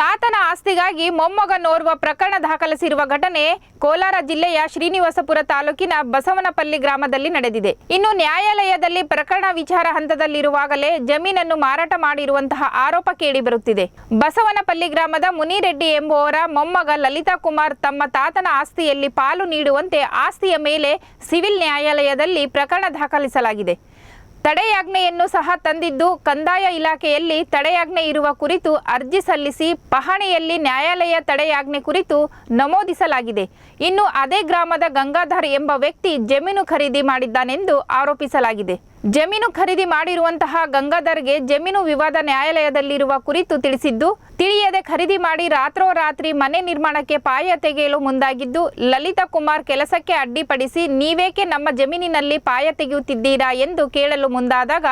ತಾತನ ಆಸ್ತಿಗಾಗಿ ಮೊಮ್ಮಗನೋರ್ವ ಪ್ರಕರಣ ದಾಖಲಿಸಿರುವ ಘಟನೆ ಕೋಲಾರ ಜಿಲ್ಲೆಯ ಶ್ರೀನಿವಾಸಪುರ ತಾಲೂಕಿನ ಬಸವನಪಲ್ಲಿ ಗ್ರಾಮದಲ್ಲಿ ನಡೆದಿದೆ. ಇನ್ನು ನ್ಯಾಯಾಲಯದಲ್ಲಿ ಪ್ರಕರಣ ವಿಚಾರ ಹಂತದಲ್ಲಿರುವಾಗಲೇ ಜಮೀನನ್ನು ಮಾರಾಟ ಮಾಡಿರುವಂತಹ ಆರೋಪ ಕೇಳಿಬರುತ್ತಿದೆ. ಬಸವನಪಲ್ಲಿ ಗ್ರಾಮದ ಮುನಿರೆಡ್ಡಿ ಎಂಬುವರ ಮೊಮ್ಮಗ ಲಲಿತಾ ಕುಮಾರ್ ತಮ್ಮ ತಾತನ ಆಸ್ತಿಯಲ್ಲಿ ಪಾಲು ನೀಡುವಂತೆ ಆಸ್ತಿಯ ಮೇಲೆ ಸಿವಿಲ್ ನ್ಯಾಯಾಲಯದಲ್ಲಿ ಪ್ರಕರಣ ದಾಖಲಿಸಲಾಗಿದೆ. ತಡೆಯಾಜ್ಞೆಯನ್ನು ಸಹ ತಂದಿದ್ದು ಕಂದಾಯ ಇಲಾಖೆಯಲ್ಲಿ ತಡೆಯಾಜ್ಞೆ ಇರುವ ಕುರಿತು ಅರ್ಜಿ ಸಲ್ಲಿಸಿ ಪಹಣಿಯಲ್ಲಿ ನ್ಯಾಯಾಲಯ ತಡೆಯಾಜ್ಞೆ ಕುರಿತು ನಮೂದಿಸಲಾಗಿದೆ. ಇನ್ನು ಅದೇ ಗ್ರಾಮದ ಗಂಗಾಧರ್ ಎಂಬ ವ್ಯಕ್ತಿ ಜಮೀನು ಖರೀದಿ ಮಾಡಿದ್ದಾನೆಂದು ಆರೋಪಿಸಲಾಗಿದೆ. ಜಮೀನು ಖರೀದಿ ಮಾಡಿರುವಂತಹ ಗಂಗಾಧರ್ಗೆ ಜಮೀನು ವಿವಾದ ನ್ಯಾಯಾಲಯದಲ್ಲಿರುವ ಕುರಿತು ತಿಳಿಸಿದ್ದು, ತಿಳಿಯದೆ ಖರೀದಿ ಮಾಡಿ ರಾತ್ರೋರಾತ್ರಿ ಮನೆ ನಿರ್ಮಾಣಕ್ಕೆ ಪಾಯ ತೆಗೆಯಲು ಮುಂದಾಗಿದ್ದು, ಲಲಿತಾ ಕುಮಾರ್ ಕೆಲಸಕ್ಕೆ ಅಡ್ಡಿಪಡಿಸಿ ನೀವೇಕೆ ನಮ್ಮ ಜಮೀನಿನಲ್ಲಿ ಪಾಯ ತೆಗೆಯುತ್ತಿದ್ದೀರಾ ಎಂದು ಕೇಳಲು ಮುಂದಾದಾಗ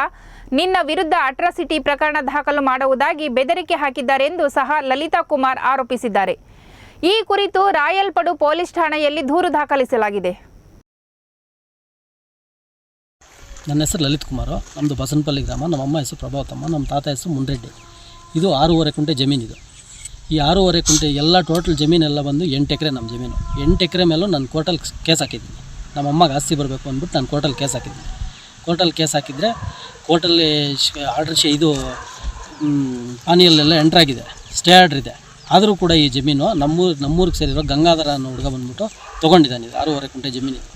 ನಿನ್ನ ವಿರುದ್ಧ ಅಟ್ರಾಸಿಟಿ ಪ್ರಕರಣ ದಾಖಲು ಮಾಡುವುದಾಗಿ ಬೆದರಿಕೆ ಹಾಕಿದ್ದಾರೆಂದು ಸಹ ಲಲಿತಾ ಕುಮಾರ್ ಆರೋಪಿಸಿದ್ದಾರೆ. ಈ ಕುರಿತು ರಾಯಲ್ಪಡು ಪೊಲೀಸ್ ಠಾಣೆಯಲ್ಲಿ ದೂರು ದಾಖಲಿಸಲಾಗಿದೆ. ನನ್ನ ಹೆಸರು ಲಲಿತ್ ಕುಮಾರು, ನಮ್ಮದು ಬಸವನಪಲ್ಲಿ ಗ್ರಾಮ. ನಮ್ಮಮ್ಮ ಹೆಸರು ಪ್ರಭಾವತಮ್ಮ, ನಮ್ಮ ತಾತ ಹೆಸರು ಮುನ್ರೆಡ್ಡಿ. ಇದು 6.5 ಕುಂಟೆ ಜಮೀನಿದು. ಈ 6.5 ಕುಂಟೆ ಎಲ್ಲ ಟೋಟಲ್ ಜಮೀನೆಲ್ಲ ಬಂದು 8 ಎಕರೆ ನಮ್ಮ ಜಮೀನು. 8 ಎಕರೆ ಮೇಲೂ ನಾನು ಕೋರ್ಟಲ್ಲಿ ಕೇಸ್ ಹಾಕಿದ್ದೀನಿ. ನಮ್ಮಮ್ಮಗೆ ಆಸ್ತಿ ಬರಬೇಕು ಅಂದ್ಬಿಟ್ಟು ನಾನು ಕೋರ್ಟಲ್ಲಿ ಕೇಸ್ ಹಾಕಿದ್ದೀನಿ. ಕೋರ್ಟಲ್ಲಿ ಕೇಸ್ ಹಾಕಿದರೆ ಕೋರ್ಟಲ್ಲಿ ಆರ್ಡರ್ ಇದು ಪಾನಿಯಲ್ಲೆಲ್ಲ ಎಂಟ್ರಾಗಿದೆ, ಸ್ಟೇ ಆರ್ಡ್ರ್ ಇದೆ. ಆದರೂ ಕೂಡ ಈ ಜಮೀನು ನಮ್ಮೂರಿಗೆ ಸೇರಿರೋ ಗಂಗಾಧರ ಅನ್ನೋ ಹುಡುಗ ಬಂದ್ಬಿಟ್ಟು ತೊಗೊಂಡಿದ್ದಾನೆ. ಇದು 6.5 ಕುಂಟೆ ಜಮೀನಿದೆ.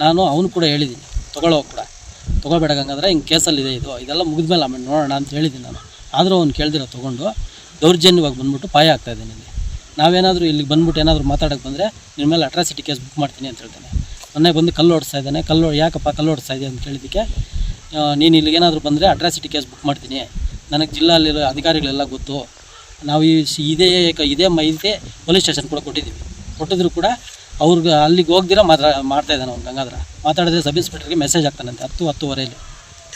ನಾನು ಅವನು ಕೂಡ ಹೇಳಿದ್ದೀನಿ, ತೊಗೊಳ್ಳೋಕೆ ಕೂಡ ತೊಗೋಬೇಡ ಗಂಗಾಧರ, ಹಿಂಗೆ ಕೇಸಲ್ಲಿದೆ, ಇದೆಲ್ಲ ಮುಗಿದ್ಮೇಲೆ ಆಮೇಲೆ ನೋಡೋಣ ಅಂತ ಹೇಳಿದ್ದೀನಿ ನಾನು. ಆದರೂ ಅವ್ನು ಕೇಳ್ದಿರೋ ತೊಗೊಂಡು ದೌರ್ಜನ್ಯವಾಗಿ ಬಂದ್ಬಿಟ್ಟು ಪಾಯ ಆಗ್ತಾಯಿದ್ದೀನಿ. ಇಲ್ಲಿ ನಾವೇನಾದರೂ ಇಲ್ಲಿಗೆ ಬಂದ್ಬಿಟ್ಟು ಏನಾದರೂ ಮಾತಾಡೋಕ್ಕೆ ಬಂದರೆ ನಿಮ್ಮ ಮೇಲೆ ಅಟ್ರಾಸಿಟಿ ಕೇಸ್ ಬುಕ್ ಮಾಡ್ತೀನಿ ಅಂತ ಹೇಳ್ತಾನೆ. ಮೊನ್ನೆ ಬಂದು ಕಲ್ಲು ಓಡಿಸ್ತಾ ಇದ್ದಾನೆ. ಯಾಕಪ್ಪ ಕಲ್ಲು ಓಡಿಸ್ತಾ ಇದೆ ಅಂತ ಕೇಳಿದ್ದಕ್ಕೆ, ನೀನು ಇಲ್ಲಿಗೇನಾದರೂ ಬಂದರೆ ಅಟ್ರಾಸಿಟಿ ಕೇಸ್ ಬುಕ್ ಮಾಡ್ತೀನಿ, ನನಗೆ ಜಿಲ್ಲೆಯಲ್ಲಿರೋ ಅಧಿಕಾರಿಗಳೆಲ್ಲ ಗೊತ್ತು, ನಾವು ಇದೇ ಪೊಲೀಸ್ ಸ್ಟೇಷನ್ ಕೂಡ ಕೊಟ್ಟಿದ್ರು ಕೂಡ ಅವ್ರಿಗೆ ಅಲ್ಲಿಗೆ ಹೋಗ್ದಿರ ಮಾಡ್ತಾಯಿದ್ದಾನೆ ಅವ್ನು ಗಂಗಾಧರ. ಮಾತಾಡಿದ್ರೆ ಸಬ್ ಇನ್ಸ್ಪೆಕ್ಟರ್ಗೆ ಮೆಸೇಜ್ ಆಗ್ತಾನಂತೆ 10-10:30.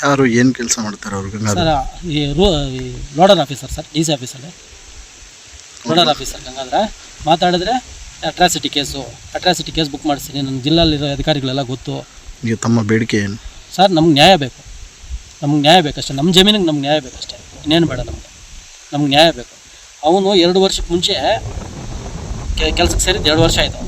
ಯಾರು ಏನು ಕೆಲಸ ಮಾಡ್ತಾರೆ ಅವ್ರು? ಸರ್ ಈ loader officer sir, D C ಆಫೀಸಲ್ಲಿ ಲೋಡರ್ ಆಫೀಸರ್ ಗಂಗಾಧರ. ಮಾತಾಡಿದ್ರೆ ಅಟ್ರಾಸಿಟಿ ಕೇಸ್ ಬುಕ್ ಮಾಡಿಸ್ತೀನಿ, ನನ್ನ ಜಿಲ್ಲೆಯಲ್ಲಿರೋ ಅಧಿಕಾರಿಗಳೆಲ್ಲ ಗೊತ್ತು. ಈಗ ತಮ್ಮ ಬೇಡಿಕೆ ಏನು ಸರ್? ನಮ್ಗೆ ನ್ಯಾಯ ಬೇಕಷ್ಟೇ. ನಮ್ಮ ಜಮೀನಿಗೆ ನಮ್ಗೆ ನ್ಯಾಯ ಬೇಕಷ್ಟೇ, ಇನ್ನೇನು ಬೇಡ ನಮ್ಗೆ ನ್ಯಾಯ ಬೇಕು. ಅವನು 2 ವರ್ಷಕ್ಕೆ ಮುಂಚೆ ಕೆಲಸಕ್ಕೆ ಸೇರಿದ್ದು 2 ವರ್ಷ ಆಯಿತು.